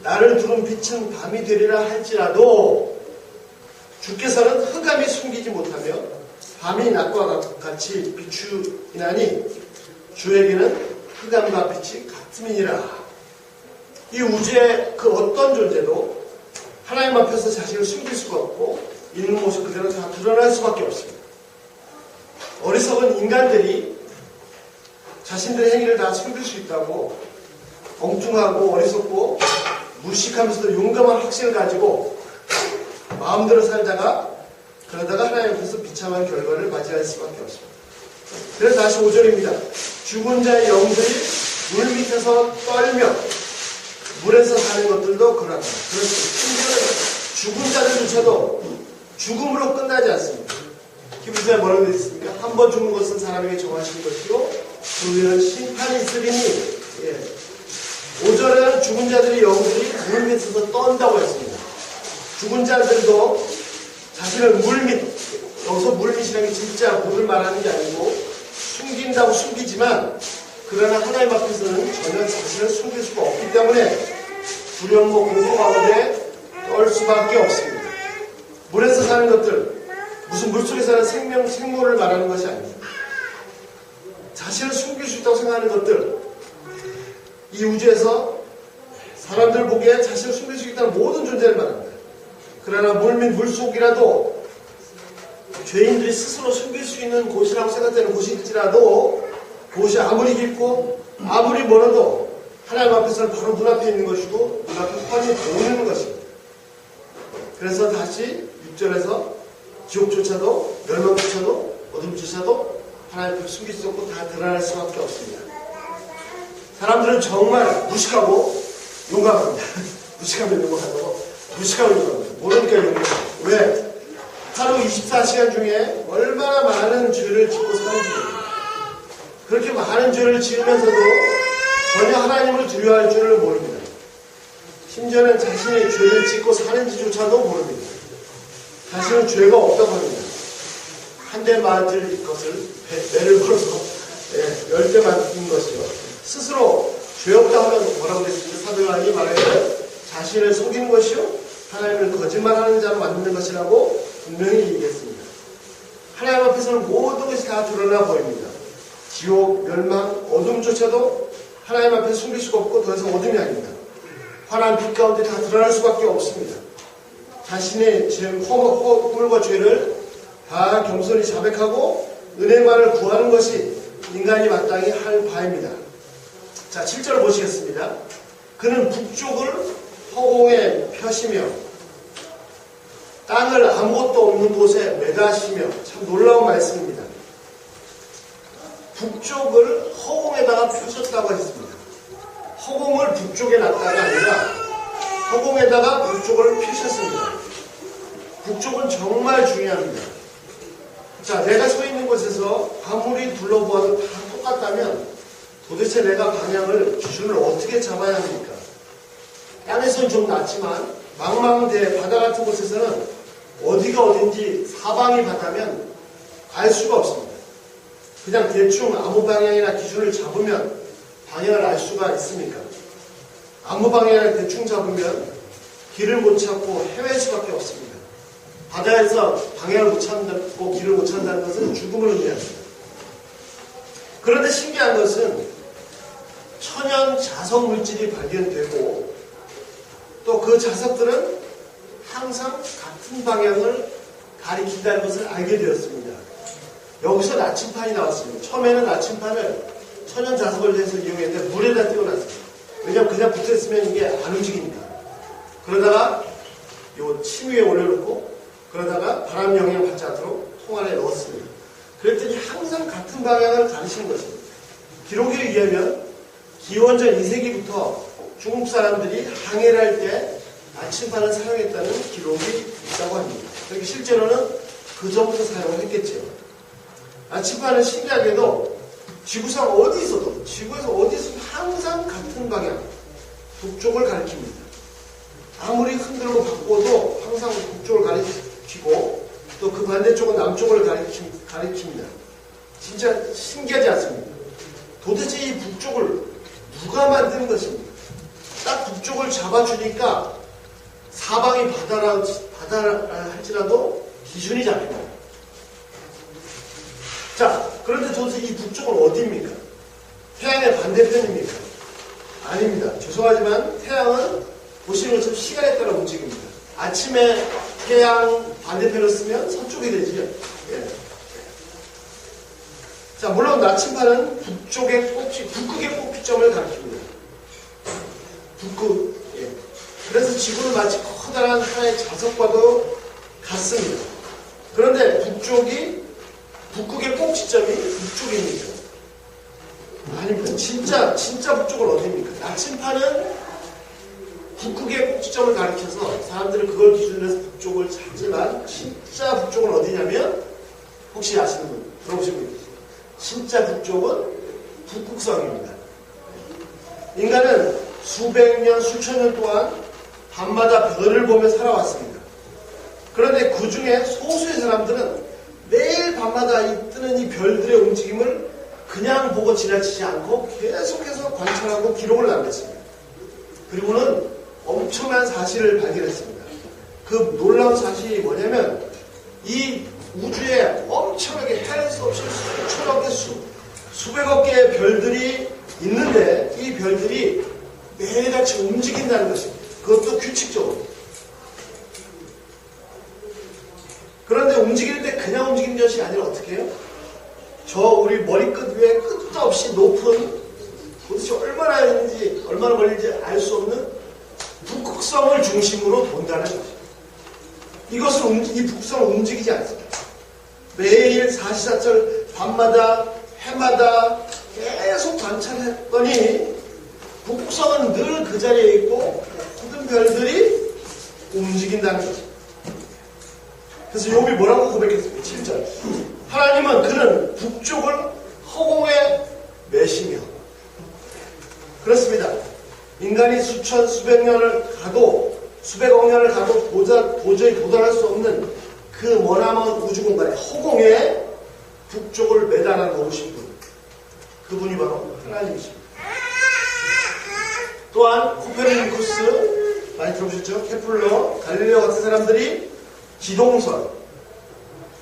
나를 두른 빛은 밤이 되리라 할지라도 주께서는 흑암이 숨기지 못하며 밤이 낮과 같이 비추이나니 주에게는 흑암과 빛이 같음이니라. 이 우주의 그 어떤 존재도 하나님 앞에서 자신을 숨길 수가 없고 있는 모습 그대로 다 드러날 수밖에 없습니다. 어리석은 인간들이 자신들의 행위를 다 숨길 수 있다고 엉뚱하고 어리석고 무식하면서도 용감한 확신을 가지고 마음대로 살다가 그러다가 하나님 앞에서 비참한 결과를 맞이할 수밖에 없습니다. 그래서 다시 5절입니다. 죽은 자의 영들이 물 밑에서 떨며 물에서 사는 것들도 그러하다. 그렇습니다. 죽은 자들조차도 죽음으로 끝나지 않습니다. 히브리서에 뭐라고 되어 있습니까? 한 번 죽는 것은 사람에게 정하신 것이고 그 후에는 심판이 있으리니 5절에는 죽은 자들의 영들이 물 밑에서 떤다고 했습니다. 죽은 자들도 자신을 물밑, 여기서 물밑이라는 게 진짜 물을 말하는 게 아니고 숨긴다고 숨기지만 그러나 하나님 앞에서는 전혀 자신을 숨길 수가 없기 때문에 두려움과 공포 가운데 떨 수밖에 없습니다. 물에서 사는 것들, 무슨 물속에 사는 생물을 말하는 것이 아닙니다. 자신을 숨길 수 있다고 생각하는 것들, 이 우주에서 사람들 보기에 자신을 숨길 수 있다는 모든 존재를 말합니다. 그러나 물 및 물속이라도 죄인들이 스스로 숨길 수 있는 곳이라고 생각되는 곳일지라도 그곳이 아무리 깊고 아무리 멀어도 하나님 앞에서는 바로 눈앞에 있는 것이고 눈앞에 훤히 보이는 것입니다. 그래서 다시 6절에서 지옥조차도 멸망조차도 어둠조차도 하나님 앞에 숨길 수 없고 다 드러날 수밖에 없습니다. 사람들은 정말 무식하고 용감합니다. 무식하면 용감하고 무식하면 용감합니다. 모르니까 용감합니다. 왜? 하루 24시간 중에 얼마나 많은 죄를 짓고 사는지 그렇게 많은 죄를 지으면서도 전혀 하나님을 두려워할 줄을 모릅니다. 심지어는 자신이 죄를 짓고 사는지조차도 모릅니다. 자신은 죄가 없다고 합니다. 한 대 맞을 것을 배를 걸어서 10대 맞은 것이요. 스스로 죄 없다 하면 뭐라고 그랬습니까? 사도 요한이 말하기를 자신을 속이는 것이요 하나님을 거짓말하는 자로 만드는 것이라고 분명히 얘기했습니다. 하나님 앞에서는 모든 것이 다 드러나 보입니다. 지옥, 멸망, 어둠조차도 하나님 앞에 숨길 수가 없고 더 이상 어둠이 아닙니다. 환한 빛 가운데 다 드러날 수밖에 없습니다. 자신의 허물과 죄를 다 겸손히 자백하고 은혜만을 구하는 것이 인간이 마땅히 할 바입니다. 자, 7절을 보시겠습니다. 그는 북쪽을 허공에 펴시며 땅을 아무것도 없는 곳에 매다시며 참 놀라운 말씀입니다. 북쪽을 허공에다가 펴셨다고 했습니다. 허공을 북쪽에 놨다가 아니라 허공에다가 북쪽을 펴셨습니다. 북쪽은 정말 중요합니다. 자, 내가 서 있는 곳에서 아무리 둘러보아도 다 똑같다면 도대체 내가 방향을, 기준을 어떻게 잡아야 합니까? 땅에서는 좀 낫지만 망망대해 바다 같은 곳에서는 어디가 어딘지 사방이 바다면 알 수가 없습니다. 그냥 대충 아무 방향이나 기준을 잡으면 방향을 알 수가 있습니까? 아무 방향을 대충 잡으면 길을 못 찾고 헤맬 수밖에 없습니다. 바다에서 방향을 못 찾고 길을 못 찾는다는 것은 죽음을 의미합니다. 그런데 신기한 것은 천연 자석 물질이 발견되고 또 그 자석들은 항상 같은 방향을 가리킨다는 것을 알게 되었습니다. 여기서 나침판이 나왔습니다. 처음에는 나침판을 천연 자석을 해서 이용했는데 물에다 띄워놨습니다. 왜냐하면 그냥 붙어있으면 이게 안 움직이니까. 그러다가 요 침 위에 올려놓고 그러다가 바람 영향을 받지 않도록 통 안에 넣었습니다. 그랬더니 항상 같은 방향을 가리시는 것입니다. 기록에 의하면 기원전 2세기부터 중국 사람들이 항해를 할 때 나침판을 사용했다는 기록이 있다고 합니다. 그러니까 실제로는 그 전부터 사용을 했겠죠. 나침판은 신기하게도 지구상 어디 있어도, 지구에서 어디 있어도 항상 같은 방향, 북쪽을 가리킵니다. 아무리 흔들고 바꿔도 항상 북쪽을 가리키고 또 그 반대쪽은 남쪽을 가리킵니다. 진짜 신기하지 않습니까? 도대체 이 북쪽을 누가 만드는 것입니까? 딱 북쪽을 잡아주니까 사방이 바다라 할지라도 기준이 잡힙니다. 자, 그런데 도대체 이 북쪽은 어디입니까? 태양의 반대편입니까? 아닙니다. 죄송하지만 태양은 보시는 것처럼 시간에 따라 움직입니다. 아침에 태양 반대편을 쓰면 서쪽이 되지요. 예. 자, 물론 나침반은 북극의 꼭지점을 가리킵니다. 북극. 예. 그래서 지구는 마치 커다란 하나의 자석과도 같습니다. 그런데 북극의 꼭지점이 북쪽입니까? 아닙니다. 진짜 북쪽은 어디입니까? 나침반은 북극의 꼭지점을 가리켜서 사람들은 그걸 기준으로 해서 북쪽을 찾지만 진짜 북쪽은 어디냐면 혹시 아시는 분 들어보신 분 계세요? 진짜 북쪽은 북극성입니다. 인간은 수백 년, 수천 년 동안 밤마다 별을 보며 살아왔습니다. 그런데 그 중에 소수의 사람들은 매일 밤마다 뜨는 이 별들의 움직임을 그냥 보고 지나치지 않고 계속해서 관찰하고 기록을 남겼습니다. 그리고는 엄청난 사실을 발견했습니다. 그 놀라운 사실이 뭐냐면 이 우주에 엄청나게 헤아릴 수 없이 수천억 개, 수백억 개의 별들이 있는데 이 별들이 매일같이 움직인다는 것입니다. 그것도 규칙적으로. 그런데 움직일 때 그냥 움직이는 것이 아니라 어떻게 해요? 저 우리 머리끝 위에 끝도 없이 높은 도대체 얼마나 있는지 얼마나 멀리인지 알 수 없는 북극성을 중심으로 돈다는 것입니다. 이 북극성은 움직이지 않습니다. 매일 사시사철 밤마다 해마다 계속 관찰했더니 북극성은 늘 그 자리에 있고 모든 별들이 움직인다는 것입니다. 그래서 욥이 뭐라고 고백했습니까? 7절. 하나님은 그는 북쪽을 허공에 매시며. 그렇습니다. 인간이 수백 년을 가도 수백억 년을 가도 도저히 도달할 수 없는 그 머나먼 우주공간에 허공에 북쪽을 매달아 놓으신 분. 그분이 바로 하나님이십니다. 또한 코페르니쿠스 많이 들어보셨죠? 케플러, 갈릴레오 같은 사람들이 기동설,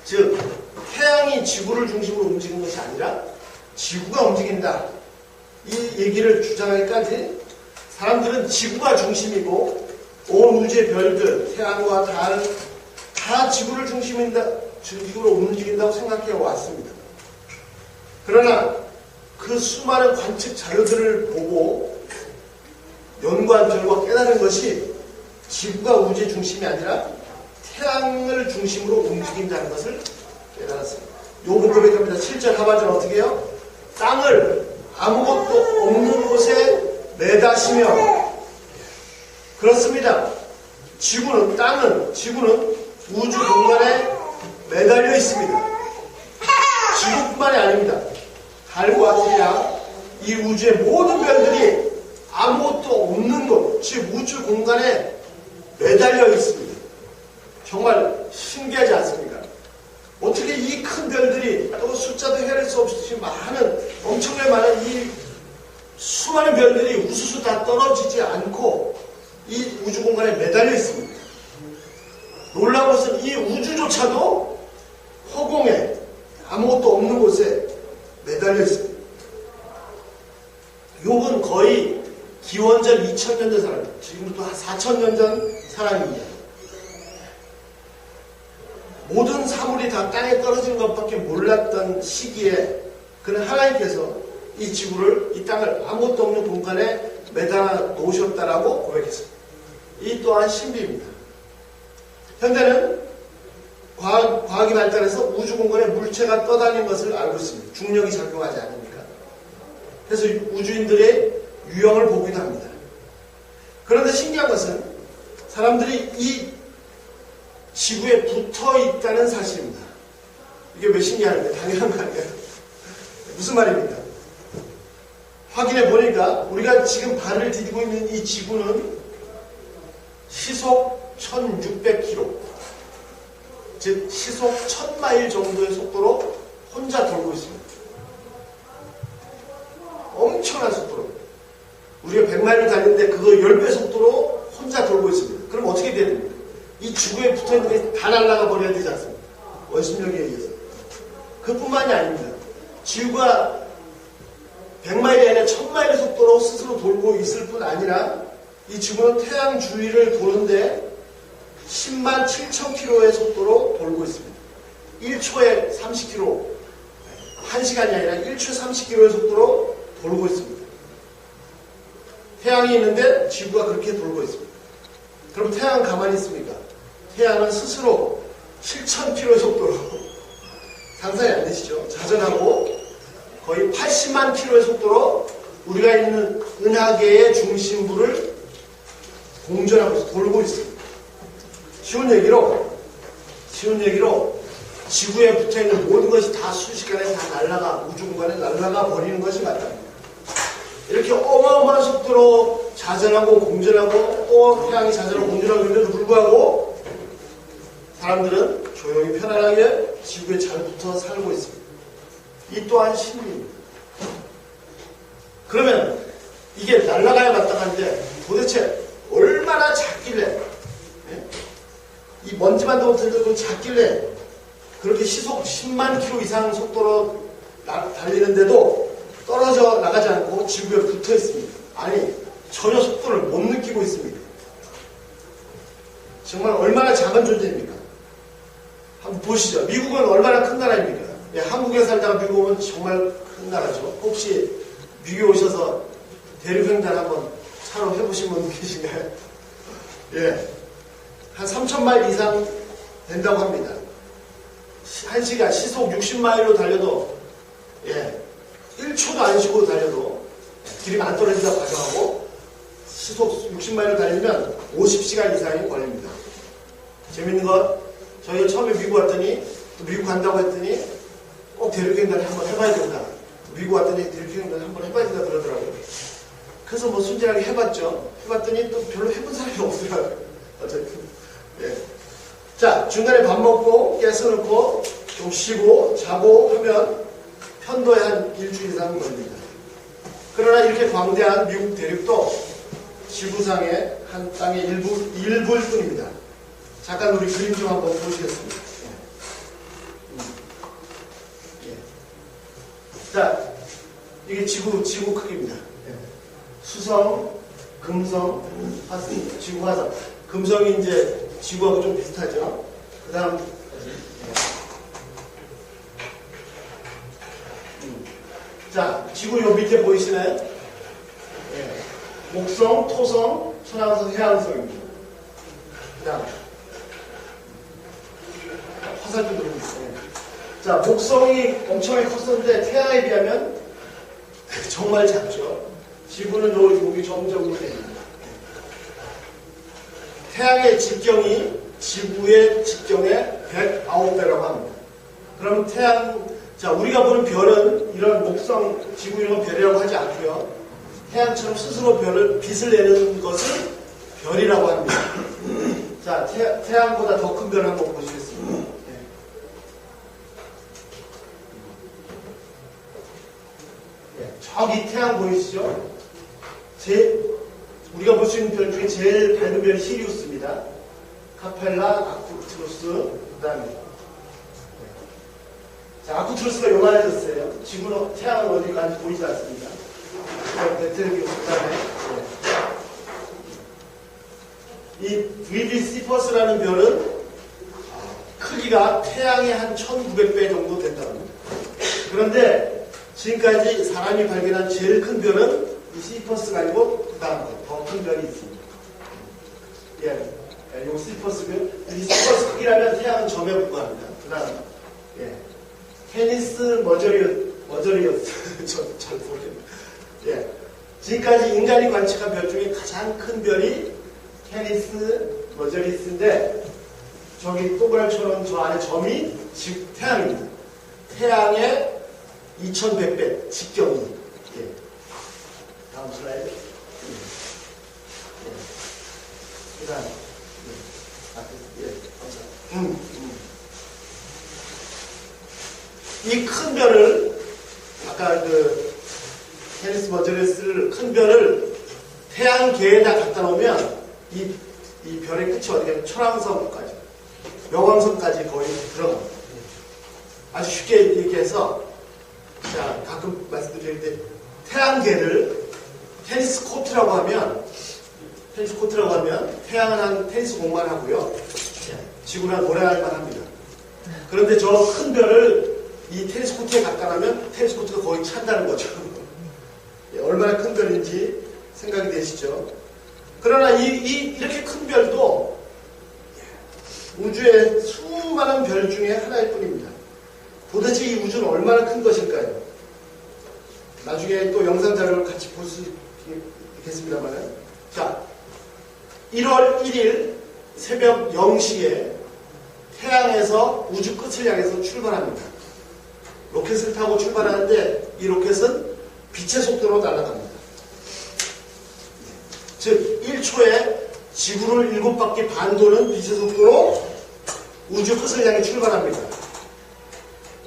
즉 태양이 지구를 중심으로 움직이는 것이 아니라 지구가 움직인다. 이 얘기를 주장하기까지 사람들은 지구가 중심이고 온 우주의 별들, 태양과 달 다 지구로 움직인다고 생각해 왔습니다. 그러나 그 수많은 관측 자료들을 보고 연구한 결과 깨달은 것이 지구가 우주의 중심이 아니라 태양을 중심으로 움직인다는 것을 깨달았습니다. 욥은 고백합니다. 7절 하반절 어떻게 해요? 땅을 아무것도 없는 곳에 매다시며. 그렇습니다. 지구는 우주 공간에 매달려 있습니다. 지구뿐만이 아닙니다. 달과 태양, 이 우주의 모든 별들이 아무것도 없는 곳, 즉 우주 공간에 매달려 있습니다. 정말 신기하지 않습니까? 어떻게 이 큰 별들이 또 숫자도 헤아릴 수 없이 엄청나게 많은 이 수많은 별들이 우수수 다 떨어지지 않고 이 우주 공간에 매달려 있습니다. 놀라운 것은 이 우주조차도 허공에 아무것도 없는 곳에 매달려 있습니다. 욥은 거의 기원전 2000년 전 사람입니다. 지금부터 한 4000년 전 사람입니다. 모든 사물이 다 땅에 떨어지는 것밖에 몰랐던 시기에 그는 하나님께서 이 지구를, 이 땅을 아무것도 없는 공간에 매달아 놓으셨다라고 고백했습니다. 이 또한 신비입니다. 현대는 과학이 발달해서 우주 공간에 물체가 떠다니는 것을 알고 있습니다. 중력이 작용하지 않으니까. 그래서 우주인들의 유형을 보기도 합니다. 그런데 신기한 것은 사람들이 이 지구에 붙어 있다는 사실입니다. 이게 왜 신기한데? 당연한 거 아니에요? 무슨 말입니까? 확인해 보니까 우리가 지금 발을 디디고 있는 이 지구는 시속 1600km, 즉 시속 1000마일 정도의 속도로 혼자 돌고 있습니다. 엄청난 속도로. 우리가 100마일을 달리는데 그거 10배 속도로 혼자 돌고 있습니다. 그럼 어떻게 돼야 됩니까? 이 지구에 붙어있는 게 다 날아가 버려야 되지 않습니까? 원심력에 의해서. 그뿐만이 아닙니다. 지구가 100마일이 아니라 1000마일의 속도로 스스로 돌고 있을 뿐 아니라 이 지구는 태양 주위를 도는데 10만 7천 km의 속도로 돌고 있습니다. 1초에 30km, 1시간이 아니라 1초에 30km의 속도로 돌고 있습니다. 태양이 있는데 지구가 그렇게 돌고 있습니다. 그럼 태양은 가만히 있습니까? 태양은 스스로 7,000km의 속도로 상상이 안 되시죠? 자전하고 거의 80만 km의 속도로 우리가 있는 은하계의 중심부를 공전하고 있어 돌고 있습니다. 쉬운 얘기로 지구에 붙어있는 모든 것이 다 순식간에 다 날아가 우주 공간에 날아가 버리는 것이 맞답니다. 이렇게 어마어마한 속도로 자전하고 공전하고 또 태양이 자전하고 공전하고 있는데도 불구하고 사람들은 조용히 편안하게 지구에 잘 붙어 살고 있습니다. 이 또한 신비입니다. 그러면 이게 날아가야 마땅한데 도대체 얼마나 작길래 이 먼지만도 들고 작길래 그렇게 시속 10만 km 이상 속도로 달리는데도 떨어져 나가지 않고 지구에 붙어 있습니다. 아니 전혀 속도를 못 느끼고 있습니다. 정말 얼마나 작은 존재입니까? 한번 보시죠. 미국은 얼마나 큰 나라입니까? 예, 한국에 살다가 미국 오면 정말 큰 나라죠. 혹시 미국에 오셔서 대륙횡단 한번 차로 해보신 분 계신가요? 예, 한 3,000마일 이상 된다고 합니다. 1시간 시속 60마일로 달려도 1초도 안 쉬고 달려도 길이 안 떨어진다고 가정하고 시속 60마일로 달리면 50시간 이상이 걸립니다. 재밌는 건 저희가 처음에 미국 왔더니 또 미국 간다고 했더니 꼭 대륙횡단을 한번 해봐야 된다. 미국 왔더니 대륙횡단을 한번 해봐야 된다 그러더라고요. 그래서 뭐 순진하게 해봤죠. 해봤더니 또 별로 해본 사람이 없더라고요. 어쨌든 자, 중간에 밥 먹고 가스 넣고 좀 쉬고 자고 하면 편도에 한 일주일 이상 걸립니다. 그러나 이렇게 광대한 미국 대륙도 지구상의 한 땅의 일부일 뿐입니다. 잠깐 우리 그림 좀 한번 보시겠습니다. 자, 이게 지구 크기입니다. 수성, 금성, 화성, 지구 화성. 금성이 이제 지구하고 좀 비슷하죠. 그 다음, 자, 지구 요 밑에 보이시나요? 목성, 토성, 천왕성, 해왕성입니다. 그 다음, 화살표 들어옵니다. 자, 목성이 엄청나게 컸었는데 태양에 비하면 정말 작죠. 지구는 여기 점점 됩니다. 태양의 직경이 지구의 직경의 109배라고 합니다. 그럼 자, 우리가 보는 별은 이런 목성, 지구 이런 건 별이라고 하지 않고요. 태양처럼 스스로 빛을 내는 것을 별이라고 합니다. 자, 태양보다 더 큰 별 한번 보시겠습니다. 저기 태양 보이시죠? 우리가 볼 수 있는 별 중에 제일 밝은 별이 시리우스입니다. 카펠라, 아쿠투루스, 그 다음에 자, 아쿠투루스가 요만해졌어요. 지구는 태양은 어디 가는지 보이지 않습니다. 베텔기우스, 그 다음에 이 VB-Cepheus라는 별은 크기가 태양의 한 1900배 정도 된다고 합니다. 그런데 지금까지 사람이 발견한 제일 큰 별은 이 시퍼스가 아니고 그 다음 더 큰 별이 있습니다. 요 시퍼스 별. 이 시퍼스 크기라면 태양은 점에 불과합니다. 그 다음, 테니스 머저리어스. 잘 모르겠네요. 지금까지 인간이 관측한 별 중에 가장 큰 별이 테니스 머저리스인데 저기 동그라미처럼 저 안에 점이 태양입니다. 태양의 2100배 직경이. 다음 슬라이드. 그 다음. 이 큰 별을, 아까 테니스 머저리스를 큰 별을 태양계에다 갖다 놓으면 이 별의 끝이 어디가 천왕성까지, 명왕성까지 거의 들어갑니다. 아주 쉽게 얘기해서, 자, 가끔 말씀드릴 때, 태양계를 테니스 코트라고 하면, 태양은 한 테니스 공만 하고요. 지구는 한 모래알만 합니다. 그런데 저 큰 별을 이 테니스 코트에 갖다 놓으면 테니스 코트가 거의 찬다는 거죠. 얼마나 큰 별인지 생각이 되시죠? 그러나 이렇게 큰 별도 우주의 수많은 별 중에 하나일 뿐입니다. 도대체 이 우주는 얼마나 큰 것일까요? 나중에 또 영상 자료를 같이 볼 수 있겠습니다만, 자, 1월 1일 새벽 0시에 태양에서 우주 끝을 향해서 출발합니다. 로켓을 타고 출발하는데 이 로켓은 빛의 속도로 날아갑니다. 즉 1초에 지구를 7바퀴 반 도는 빛의 속도로 우주 끝을 향해 출발합니다.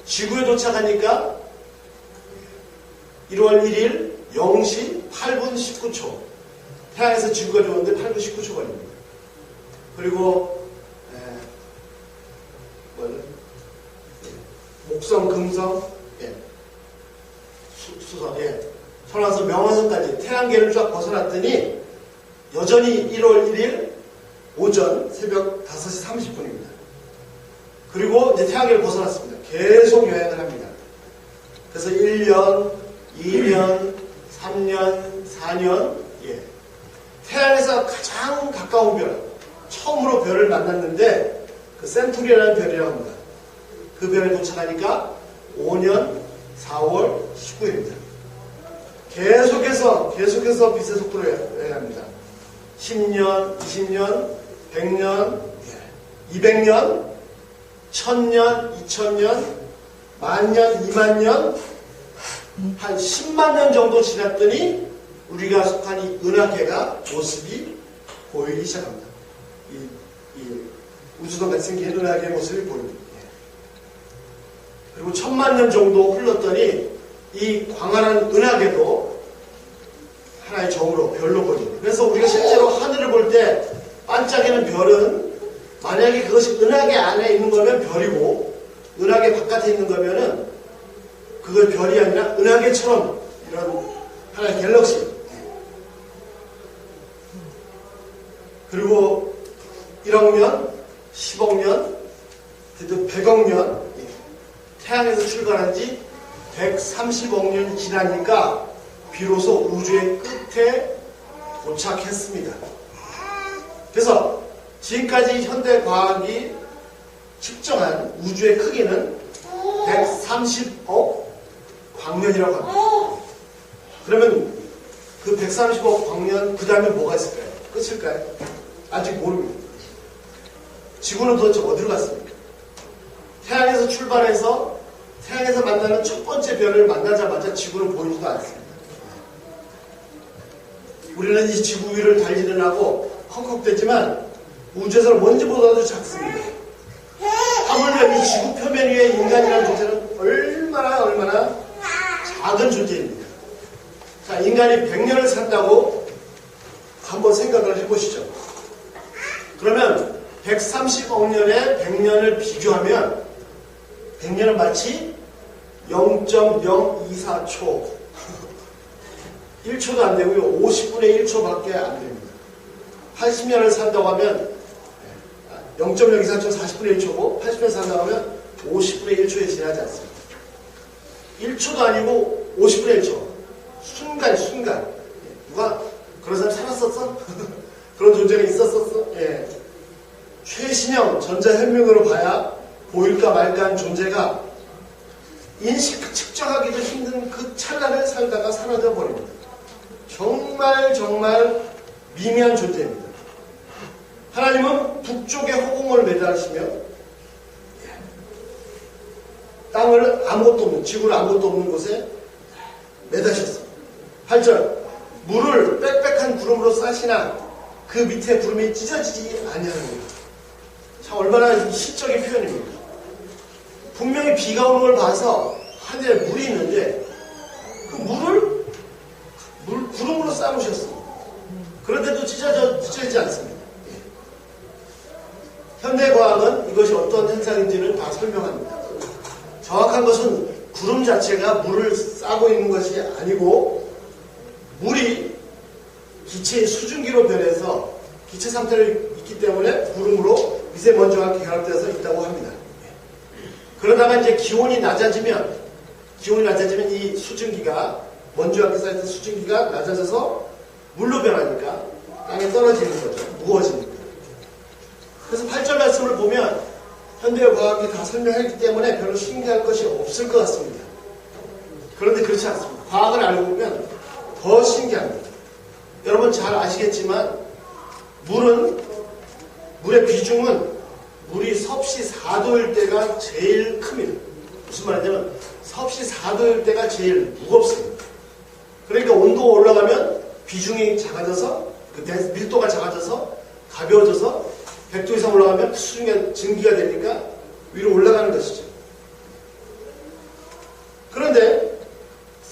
지구에 도착하니까 1월 1일 0시 8분 19초, 태양에서 지구가 들어오는데 8분 19초 걸립니다. 그리고 목성, 금성, 수성, 천왕성, 명왕성까지 태양계를 쫙 벗어났더니 여전히 1월 1일 오전 새벽 5시 30분입니다. 그리고 이제 태양계를 벗어났습니다. 계속 여행을 합니다. 그래서 1년, 2년, 3년, 4년, 태양에서 가장 가까운 별, 처음으로 별을 만났는데 그 센투리라는 별이라고 합니다. 그 별에 도착하니까 5년 4월 19일입니다. 계속해서 빛의 속도로 여행합니다. 10년, 20년, 100년, 200년, 1000년, 2000년, 만년, 2만년, 한 10만 년 정도 지났더니 우리가 속한 이 은하계가 모습이 보이기 시작합니다. 이 우주선 같이 생긴 은하계의 모습이 보입니다. 그리고 1000만 년 정도 흘렀더니 이 광활한 은하계도 하나의 점으로 별로 보입니다. 그래서 우리가 실제로 하늘을 볼 때 반짝이는 별은 만약에 그것이 은하계 안에 있는 거면 별이고 은하계 바깥에 있는 거면은 그걸 별이 아니라 은하계처럼 이런 하나의 갤럭시. 그리고 1억 년, 10억 년, 100억 년, 태양에서 출발한 지 130억 년이 지나니까 비로소 우주의 끝에 도착했습니다. 그래서 지금까지 현대 과학이 측정한 우주의 크기는 130억 광년이라고 합니다. 그러면 그 130억 광년 그 다음에 뭐가 있을까요? 끝일까요? 아직 모릅니다. 지구는 도대체 어디로 갔습니까? 태양에서 출발해서 태양에서 만나는 첫 번째 별을 만나자마자 지구는 보이지도 않습니다. 우리는 이 지구 위를 달리느라고 헉헉대지만 우주에서는 먼지보다도 작습니다. 하물며 이 지구 표면 위에 인간이라는 존재는 얼마나 작은 존재입니다. 자, 인간이 100년을 산다고 한번 생각을 해보시죠. 그러면 130억 년에 100년을 비교하면 100년은 마치 0.024초 1초도 안 되고요. 50분의 1초밖에 안 됩니다. 80년을 산다고 하면 0.024초 40분의 1초고 80년 산다고 하면 50분의 1초에 지나지 않습니다. 1초도 아니고 50분의 1초. 순간. 누가 그런 사람 살았었어? 그런 존재가 있었었어? 예. 최신형 전자현명으로 봐야 보일까 말까한 존재가 인식 측정하기도 힘든 그 찰나를 살다가 사라져 버립니다. 정말 미미한 존재입니다. 하나님은 북쪽에 허공을 매달으시며 땅을 아무것도 없는, 지구를 아무것도 없는 곳에 매다셨습니다. 8절 물을 빽빽한 구름으로 싸시나 그 밑에 구름이 찢어지지 아니하느니라. 참 얼마나 시적인 표현입니다. 분명히 비가 오는 걸 봐서 하늘에 물이 있는데 그 물을 구름으로 쌓으셨습니다. 그런데도 찢어지지 않습니다. 현대과학은 이것이 어떤 현상인지를 다 설명합니다. 정확한 것은 구름 자체가 물을 싸고 있는 것이 아니고 물이 기체의 수증기로 변해서 기체 상태를 있기 때문에 구름으로 미세먼지와 결합되어서 있다고 합니다. 그러다가 이제 기온이 낮아지면 이 수증기가 먼지와 함께 쌓였던 수증기가 낮아져서 물로 변하니까 땅에 떨어지는 거죠. 무거워지니까. 그래서 8절 말씀을 보면 현대의 과학이 다 설명했기 때문에 별로 신기할 것이 없을 것 같습니다. 그런데 그렇지 않습니다. 과학을 알고 보면 더 신기합니다. 여러분 잘 아시겠지만 물의 비중은 물이 섭씨 4도일 때가 제일 큽니다. 무슨 말이냐면 섭씨 4도일 때가 제일 무겁습니다. 그러니까 온도가 올라가면 비중이 작아져서 밀도가 작아져서 가벼워져서 100도 이상 올라가면 수증기가 증기가 되니까 위로 올라가는 것이죠. 그런데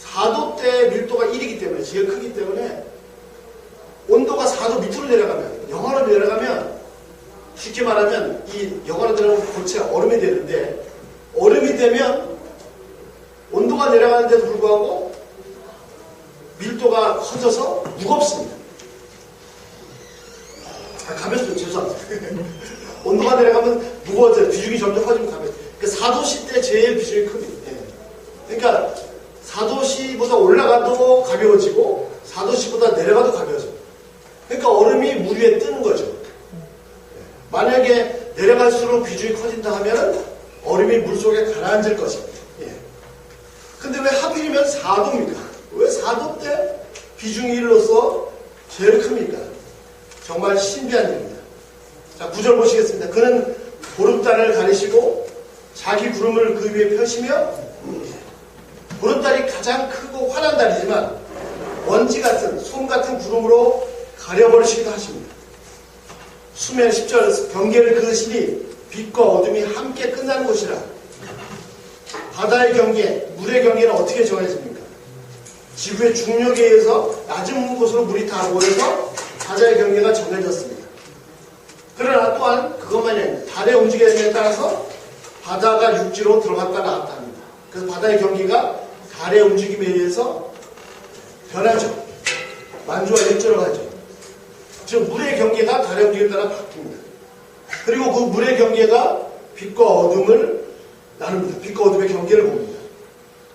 4도 때 밀도가 1이기 때문에 제일 크기 때문에 온도가 4도 밑으로 내려가면 영하로 내려가면 쉽게 말하면 이 영하로 내려가면 고체가 얼음이 되는데 얼음이 되면 온도가 내려가는데도 불구하고 밀도가 커져서 무겁습니다. 가면서 죄송합니다. 온도가 내려가면 무거워져요. 비중이 점점 커지면 가면서. 그러니까 4도씨 때 제일 비중이 큽니다. 그러니까 4도씨보다 올라가도 가벼워지고 4도씨보다 내려가도 가벼워져요. 그러니까 얼음이 물 위에 뜨는 거죠. 만약에 내려갈수록 비중이 커진다 하면 얼음이 물 속에 가라앉을 것입니다. 근데 왜 하필이면 4도입니까? 왜 4도 때 비중이 1로서 제일 큽니까? 정말 신비한 일입니다. 자, 9절 보시겠습니다. 그는 보름달을 가리시고 자기 구름을 그 위에 펴시며 보름달이 가장 크고 환한 달이지만 먼지 같은 솜 같은 구름으로 가려버리시기도 하십니다. 수면 10절 경계를 그으시니 빛과 어둠이 함께 끝나는 곳이라. 바다의 경계, 물의 경계는 어떻게 정해집니까? 지구의 중력에 의해서 낮은 곳으로 물이 다 모여서 바다의 경계가 정해졌습니다. 그러나 또한 그것만이 아닙니다. 달의 움직임에 따라서 바다가 육지로 들어갔다 나왔다 합니다. 그래서 바다의 경계가 달의 움직임에 의해서 변하죠. 만주와 일조로 가죠. 즉 물의 경계가 달의 움직임에 따라 바뀝니다. 그리고 그 물의 경계가 빛과 어둠을 나눕니다. 빛과 어둠의 경계를 봅니다.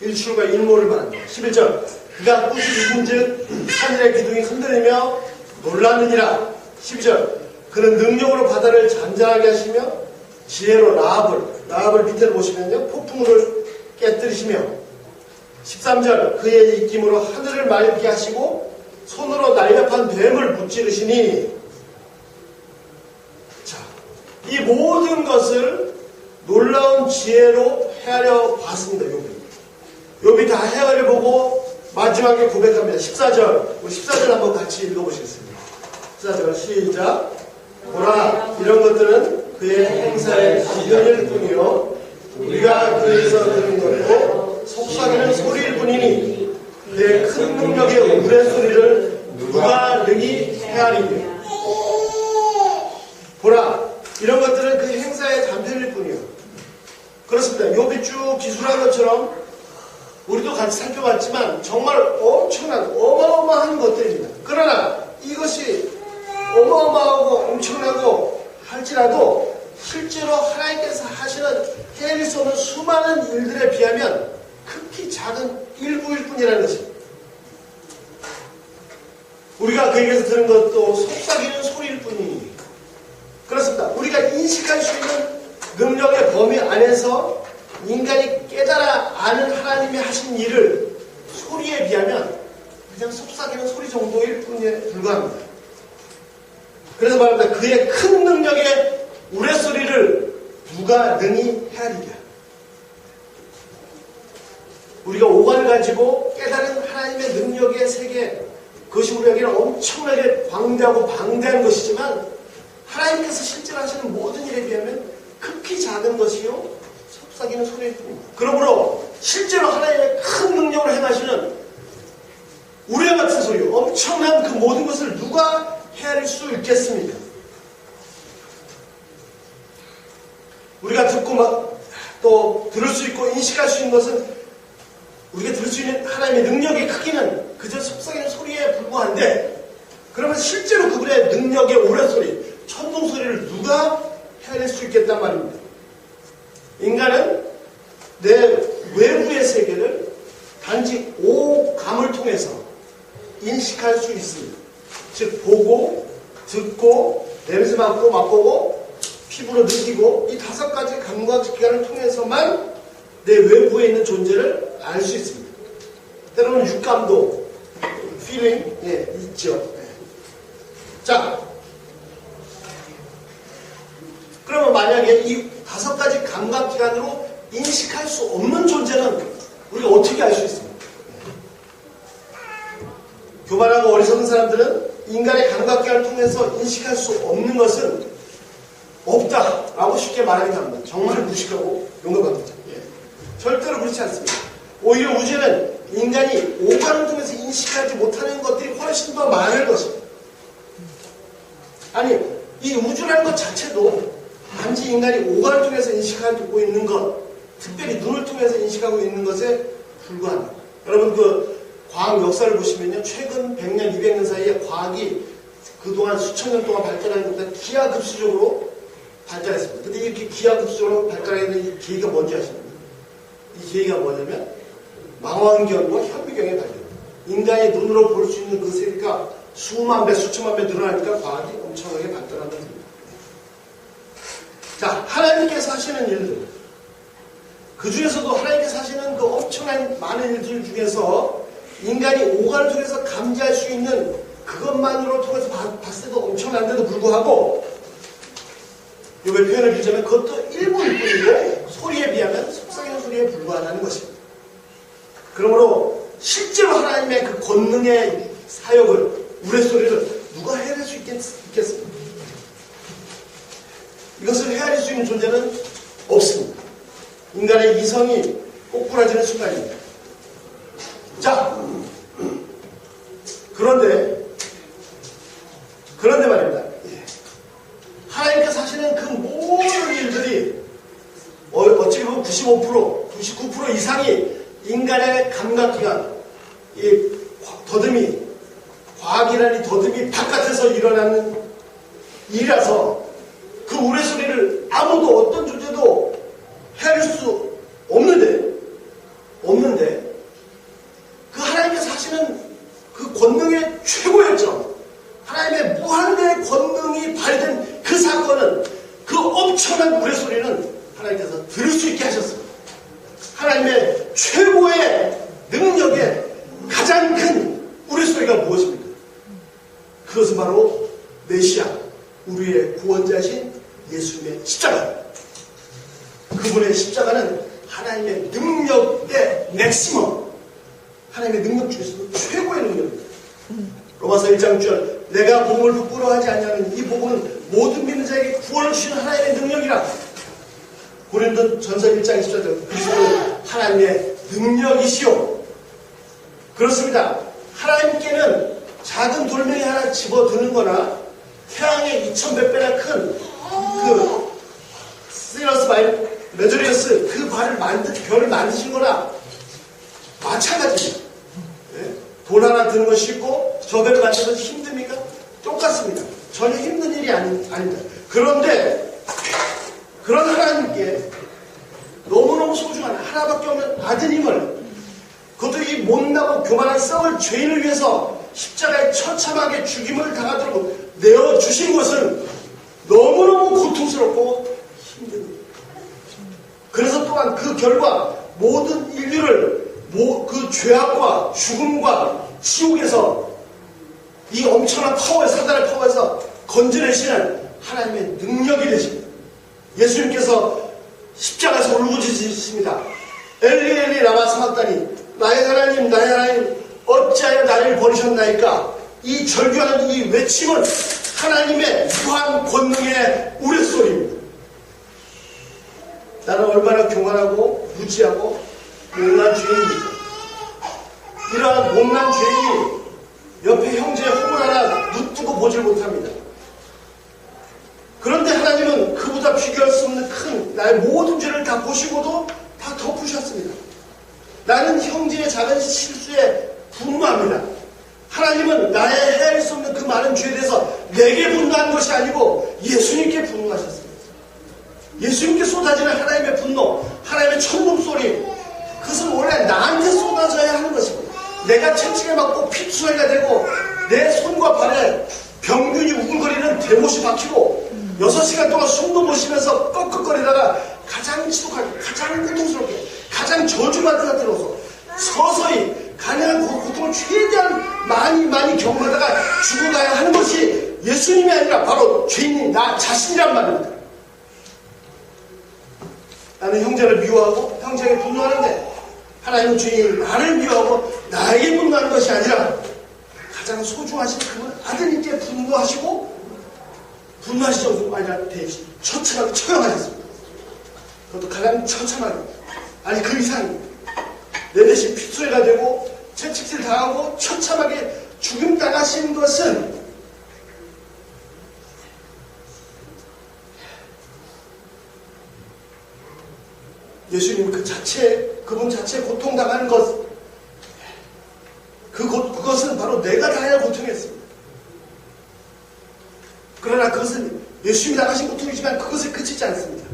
일출과 일모를 말합니다. 11절 그가 뿔이 익은 즉 하늘의 기둥이 흔들리며 놀랐느니라. 12절 그는 능력으로 바다를 잔잔하게 하시며 지혜로 라합을 밑에를 보시면요 폭풍우를 깨뜨리시며 13절 그의 입김으로 하늘을 맑게 하시고 손으로 날렵한 뱀을 무찌르시니. 자, 이 모든 것을 놀라운 지혜로 헤아려 봤습니다. 욥이 다 헤아려 보고 마지막에 고백합니다. 14절 우리 14절 한번 같이 읽어보시겠습니다. 14절 시작. 보라 이런 것들은 그의 행사의 시련일 뿐이요 우리가 그에서 들은 것도 속삭이는 소리일 뿐이니 그의 큰 능력의 우레소리를 누가 능히 헤아리며. 보라 이런 것들은 그 행사의 단편일 뿐이요. 그렇습니다. 욥이 쭉 기술한 것처럼 우리도 같이 살펴봤지만 정말 엄청난 어마어마한 것들입니다. 그러나 이것이 어마어마하고 엄청나고 할지라도 실제로 하나님께서 하시는 헤아릴 수 없는 수많은 일들에 비하면 극히 작은 일부일 뿐이라는 것입니다. 우리가 그에게서 들은 것도 속삭이는 소리일 뿐이니. 그렇습니다. 우리가 인식할 수 있는 능력의 범위 안에서 인간이 깨달아 아는 하나님이 하신 일을 소리에 비하면 그냥 속삭이는 소리 정도일 뿐에 불과합니다. 그래서 말합니다. 그의 큰 능력의 우레소리를 누가 능히 헤아리랴. 우리가 오관을 가지고 깨달은 하나님의 능력의 세계, 그것이 우리에게는 엄청나게 광대하고 방대한 것이지만 하나님께서 실제로 하시는 모든 일에 비하면 극히 작은 것이요 속삭이는 소리일 뿐입니다. 그러므로 실제로 하나님의 큰 능력을 행하시는 우레 같은 소리, 엄청난 그 모든 것을 누가 헤아릴 수 있겠습니까? 우리가 듣고 또 들을 수 있고 인식할 수 있는 것은, 우리가 들을 수 있는 하나님의 능력의 크기는 그저 속삭이는 소리에 불과한데, 그러면 실제로 그분의 능력의 오랫소리, 천둥소리를 누가 헤아릴 수 있겠단 말입니다. 인간은 내 외부의 세계를 단지 오감을 통해서 인식할 수 있습니다. 즉 보고, 듣고, 냄새 맡고, 맛보고, 피부로 느끼고, 이 5가지 감각기관을 통해서만 내 외부에 있는 존재를 알 수 있습니다. 때로는 육감도, feeling, 있죠. 자, 그러면 만약에 이 5가지 감각기관으로 인식할 수 없는 존재는 우리가 어떻게 알 수 있습니까? 교만하고 어리석은 사람들은 인간의 감각기관을 통해서 인식할 수 없는 것은 없다라고 쉽게 말하긴 합니다. 정말 무식하고 용감합니다. 절대로 그렇지 않습니다. 오히려 우주에는 인간이 오감을 통해서 인식하지 못하는 것들이 훨씬 더 많을 것입니다. 아니, 이 우주라는 것 자체도 단지 인간이 오감을 통해서 인식하고 있는 것, 특별히 눈을 통해서 인식하고 있는 것에 불과합니다. 여러분 그 과학 역사를 보시면요, 최근 100년, 200년 사이에 과학이 그동안 수천 년 동안 발달한 것보다 기하급수적으로 발달했습니다. 근데 이렇게 기하급수적으로 발달하는 이 계기가 뭔지 아십니까? 이 계기가 뭐냐면 망원경과 현미경의 발견. 인간이 눈으로 볼 수 있는 그 세계가 수만 배, 수천만 배 늘어나니까 과학이 엄청나게 발달한 겁니다. 자, 하나님께서 하시는 일들, 그 중에서도 하나님께서 하시는 그 엄청난 많은 일들 중에서 인간이 오감을 통해서 감지할 수 있는 그것만으로 통해서 봤을 때도 엄청난데도 불구하고, 요걸 표현을 빌자면 그것도 일부일 뿐이고 소리에 비하면 속삭이는 소리에 불과하다는 것입니다. 그러므로 실제로 하나님의 그 권능의 사역을, 우레소리를 누가 헤아릴 수 있겠습니까? 이것을 헤아릴 수 있는 존재는 없습니다. 인간의 이성이 꼬꾸라지는 순간입니다. 자, 그런데 말입니다. 하나님께서 하시는 그 모든 일들이 어찌 보면 95%, 99% 이상이 인간의 감각기관, 이 더듬이, 과학이라는 이 더듬이 바깥에서 일어나는 일이라서 그 우레소리를 아무도 어떤 존재도 헤아릴 수 없는데 그 하나님께서 하시는 그 권능의 최고의 점, 하나님의 무한대의 권능이 발휘된 그 사건은, 그 엄청난 우레소리는 하나님께서 들을 수 있게 하셨습니다. 하나님의 최고의 능력의 가장 큰 우레소리가 무엇입니까? 그것은 바로 메시아, 우리의 구원자이신 예수님의 십자가입니다. 그분의 십자가는 하나님의 능력의 맥시멈, 하나님의 능력 중에서도 최고의 능력입니다. 로마서 1장 6절, 내가 복음을 부끄러워하지 않냐는 이 복음은 모든 믿는 자에게 구원을 주시는 하나님의 능력이라. 고린도전서 1장 24절, 그리스도는 하나님의 능력이시오. 그렇습니다. 하나님께는 작은 돌멩이 하나 집어드는 거나 태양의 2100배나 큰 그 시러스 메조리어스 그 별을 만드신 거나 마찬가지입니다. 돌 하나 드는 건 쉽고 저 배를 만드는 건 힘듭니까? 똑같습니다. 전혀 힘든 일이 아닙니다. 그런데 그런 하나님께 너무너무 소중한 하나밖에 없는 아드님을, 그것도 이 못나고 교만한 썩을 죄인을 위해서 십자가에 처참하게 죽임을 당하도록 내어주신 것은 너무너무 고통스럽고 힘듭니다. 그래서 또한 그 결과 모든 인류를 그 죄악과 죽음과 지옥에서 이 엄청난 파워의 사단의 파워에서 건져내시는 하나님의 능력이 되십니다. 예수님께서 십자가에서 울부짖으십니다. 엘리 엘리 라마 사박다니, 나의 하나님 어찌하여 나를 버리셨나이까. 이 절규하는 이 외침은 하나님의 무한 권능의 우레소리입니다. 나는 얼마나 교만하고 무지하고 못난 죄인입니까? 이러한 못난 죄인이 옆에 형제의 허물 하나 눕두고 보질 못합니다. 그런데 하나님은 그보다 비교할 수 없는 큰 나의 모든 죄를 다 보시고도 다 덮으셨습니다. 나는 형제의 작은 실수에 분노합니다. 하나님은 나의 헤아릴 수 없는 그 많은 죄에 대해서 내게 분노한 것이 아니고 예수님께 분노하셨습니다. 예수님께 쏟아지는 하나님의 분노, 하나님의 천둥 소리, 그것은 원래 나한테 쏟아져야 하는 것이고, 내가 채찍에 맞고 피투성이가 되고 내 손과 발에 병균이 우글거리는 대못이 박히고 6시간 동안 숨도 못 쉬면서 꺽꺽거리다가 가장 지독하게, 가장 고통스럽게, 가장 저주받은 상태로서 서서히 가능한 고통을 최대한 많이 경험하다가 죽어가야 하는 것이 예수님이 아니라 바로 죄인인 나 자신이란 말입니다. 나는 형제를 미워하고 형제에게 분노하는데 하나님은 주인 나를 미워하고 나에게 분노하는 것이 아니라 가장 소중하신 그 아들님께 분노하시고 분노하실 정도가 아니라 처참하게 처형하셨습니다. 그것도 가장 처참하게, 아니 그 이상입니다. 내 대신 피투성이가 되고 채찍질 당하고 처참하게 죽임당하신 것은 예수님 그분 자체 고통당하는 것, 그것은 바로 내가 당할 고통이었습니다. 그러나 그것은 예수님이 당하신 고통이지만 그것에 그치지 않습니다.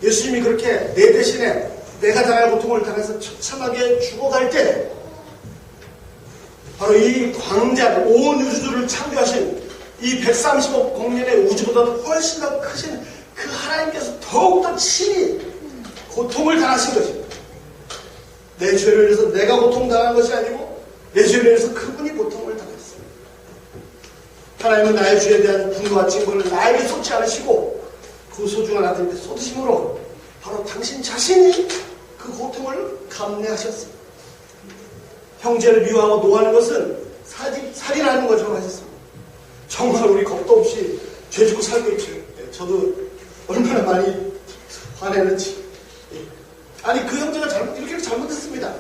예수님이 그렇게 내 대신에 내가 당할 고통을 당해서 처참하게 죽어갈 때 바로 이 광대한 온 우주를 창조하신 이 130억光年의 우주보다 훨씬 더 크신 그 하나님께서 더욱더 친히 고통을 당하신 것입니다. 내 죄를 위해서 내가 고통당한 것이 아니고 내 죄를 위해서 그분이 고통을 당했습니다. 하나님은 나의 죄에 대한 분노와 징벌을 나에게 쏟지 않으시고 그 소중한 아들에게 쏟으심으로 바로 당신 자신이 그 고통을 감내하셨습니다. 형제를 미워하고 노하는 것은 살인하는 것처럼 하셨습니다. 정말 우리 겁도 없이 죄 짓고 살고 있죠. 저도 얼마나 많이 화내는지. 아니 그 형제가 이렇게 잘못했습니다.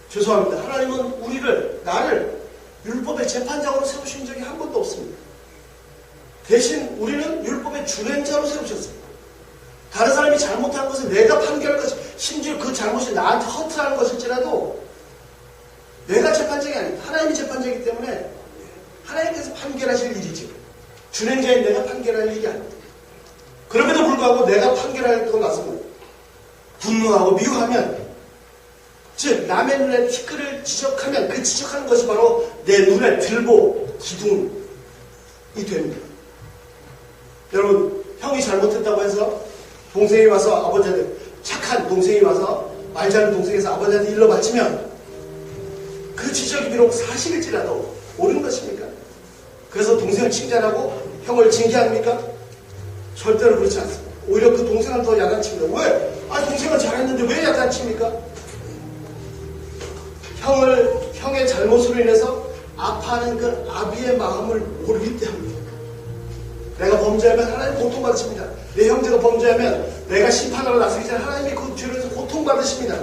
죄송합니다. 하나님은 나를 율법의 재판장으로 세우신 적이 한 번도 없습니다. 대신 우리는 율법의 준행자로 세우셨습니다. 다른 사람이 잘못한 것을 내가 판결할 것이, 심지어 그 잘못이 나한테 허트하는 것일지라도 내가 재판장이 아닙니다. 하나님이 재판장이기 때문에 하나님께서 판결하실 일이지 준행자인 내가 판결할 일이 아닙니다. 그럼에도 불구하고 내가 판결할 것 같으면 분노하고 미워하면, 즉 남의 눈에 티끌을 지적하면 그 지적하는 것이 바로 내 눈에 들보 기둥이 됩니다. 여러분, 형이 잘못했다고 해서 동생이 와서 아버지한테, 착한 동생이 와서 말 잘하는 동생에서 아버지한테 일러 바치면 그 지적이 비록 사실일지라도 옳은 것입니까? 그래서 동생을 칭찬하고 형을 징계합니까? 절대로 그렇지 않습니다. 오히려 그 동생은 더 야단칩니다. 왜? 동생은 잘했는데 왜 야단칩니까? 형의 잘못으로 인해서 아파하는 그 아비의 마음을 모르기 때문입니다. 내가 범죄하면 하나님 고통받으십니다. 내 형제가 범죄하면 내가 심판하러 나서기 전에 하나님이 그 죄로 해서 고통받으십니다.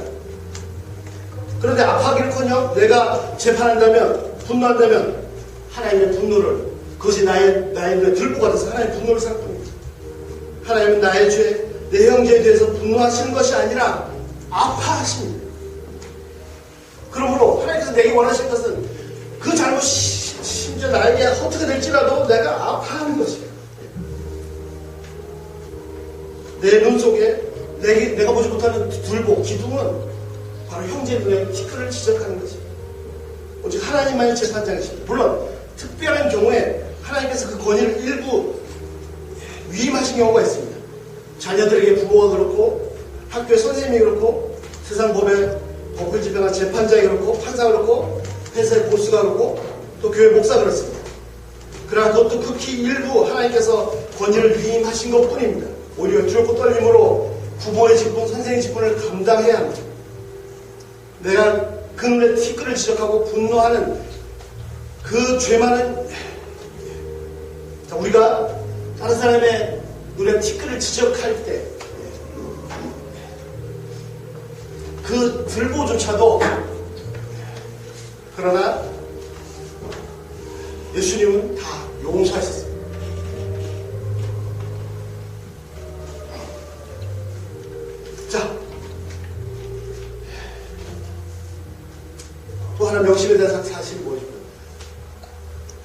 그런데 아파하기를커녕 내가 재판한다면, 분노한다면 하나님의 분노를, 그것이 나의 눈에 들보가 돼서 하나님의 분노를 살 뿐입니다. 하나님은 나의 죄, 내 형제에 대해서 분노하시는 것이 아니라 아파하십니다. 그러므로 하나님께서 내게 원하시는 것은 그 잘못이 심지어 나에게 허투가 될지라도 내가 아파하는 것입니다. 내 눈 속에 내가 보지 못하는 들보, 기둥은 바로 형제 눈에 티끌을 지적하는 것입니다. 오직 하나님만이 재판장이십니다. 물론 특별한 경우에 하나님께서 그 권위를 일부 위임하신 경우가 있습니다. 자녀들에게 부모가 그렇고, 학교의 선생님이 그렇고, 세상 법을 집행한 재판장이 그렇고, 판사가 그렇고, 회사의 보스가 그렇고, 또 교회 목사가 그렇습니다. 그러나 그것도 극히 일부 하나님께서 권위를 위임하신 것 뿐입니다. 오히려 두렵고 떨림으로 부모의 직분, 선생의 직분을 감당해야 합니다. 내가 그 눈에 티끌을 지적하고 분노하는 그 죄만은, 우리가 다른 사람의 눈에 티끌을 지적할 때 그 들보조차도, 그러나 예수님은 다 용서하셨습니다. 자, 또 하나 명심해야 될 사실이 뭐죠?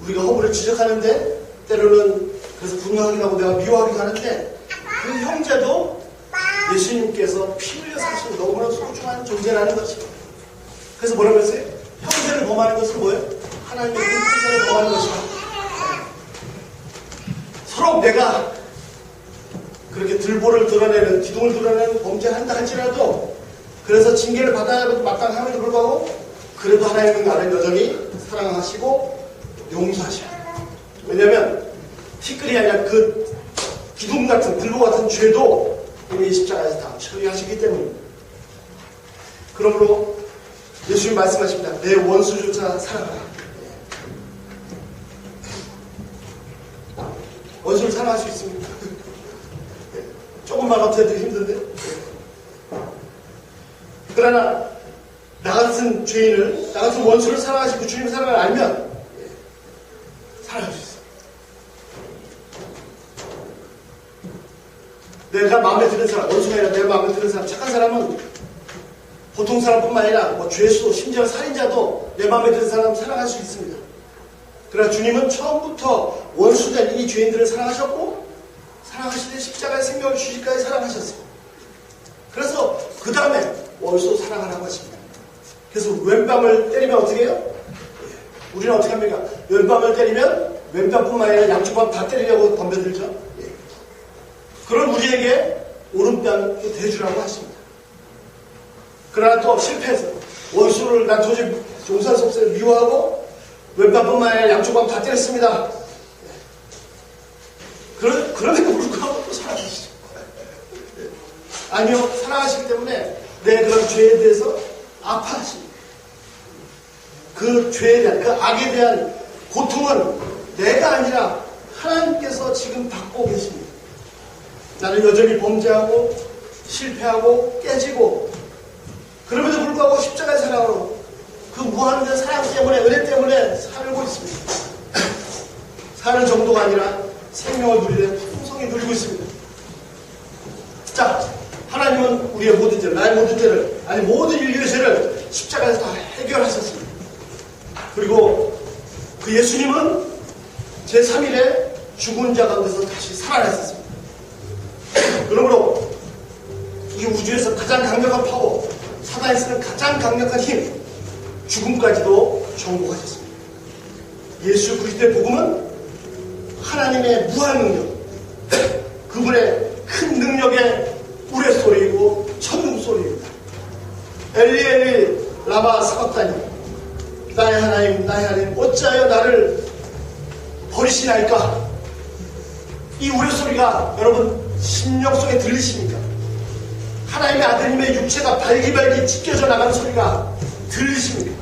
우리가 허물을 지적하는데 때로는 그래서 분노하기도 하고 내가 미워하기도 하는데 그 형제도 예수님께서 피 흘려 사신 너무나 소중한 존재라는 것입니다. 그래서 뭐라고 했어요? 형제를 범하는 것은 뭐예요? 하나님의 형제를 범하는 것이다. 서로 내가 그렇게 들보를 드러내는 기둥을 드러내는 범죄를 한다 할지라도 그래서 징계를 받아야 마땅함에도 불구하고 그래도 하나님은 나를 여전히 사랑하시고 용서하셔요. 왜냐하면 티끌이 아니라 그 기둥 같은 들보 같은 죄도 이미 십자가에서 다 처리하시기 때문입니다. 그러므로 예수님 말씀하십니다. 내 원수조차 사랑하라. 원수를 사랑할 수 있습니다. 조금만 어떻게 해도 힘든데. 그러나 나 같은 죄인을, 나 같은 원수를 사랑하시고 주님의 사랑을 알면 사랑할 수 있어요. 내가 마음에 드는 사람, 원수가 아니라 내가 마음에 드는 사람, 착한 사람은 보통 사람뿐만 아니라 뭐 죄수도 심지어 살인자도 내 마음에 드는 사람 사랑할 수 있습니다. 그러나 주님은 처음부터 원수된 이 죄인들을 사랑하셨고 사랑하실 때 십자가의 생명을 주시기까지 사랑하셨어요. 그래서 그 다음에 원수 사랑하라고 하십니다. 그래서 왼밤을 때리면 어떻게 해요? 우리는 어떻게 합니까? 왼밤을 때리면 왼밤뿐만 아니라 양쪽 밤 다 때리려고 덤벼들죠. 그런 우리에게 오른뺨도 대주라고 하십니다. 그러나 또 실패해서 원수를 난 도저히 용서할 수 없어요. 미워하고 왼밤뿐만 아니라 양쪽 밤 다 때렸습니다. 그럼에도 불구하고 또 사랑하시죠. 아니요, 사랑하시기 때문에 내 그런 죄에 대해서 아파하십니다. 그 죄에 대한, 그 악에 대한 고통은 내가 아니라 하나님께서 지금 받고 계십니다. 나는 여전히 범죄하고 실패하고 깨지고 그럼에도 불구하고 십자가의 사랑으로 그 무한한 사랑 때문에 은혜 때문에 살고 있습니다. 사는 정도가 아니라 생명을 누리는 풍성히 누리고 있습니다. 자, 하나님은 우리의 모든 죄를, 나의 모든 죄를, 아니 모든 인류의 죄를 십자가에서 다 해결하셨습니다. 그리고 그 예수님은 제3일에 죽은 자 가운데서 다시 살아났습니다. 그러므로 이 우주에서 가장 강력한 파워, 사단이 쓰는 가장 강력한 힘, 죽음까지도 정복하셨습니다. 예수 그리스도의 복음은 하나님의 무한 능력, 그분의 큰 능력의 우레소리이고 천둥소리입니다. 엘리 엘리 라마 사박다니, 나의 하나님 나의 하나님 어찌하여 나를 버리시나이까. 이 우레소리가 여러분 심령 속에 들리십니까? 하나님의 아들님의 육체가 발기발기 찢겨져 나가는 소리가 들리십니까?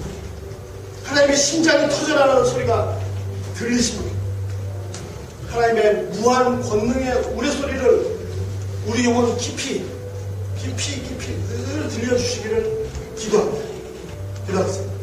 하나님의 심장이 터져나가는 소리가 들리십니까? 하나님의 무한 권능의 우레소리를 우리 영혼 깊이 늘 들려주시기를 기도합니다. 기도하겠습니다.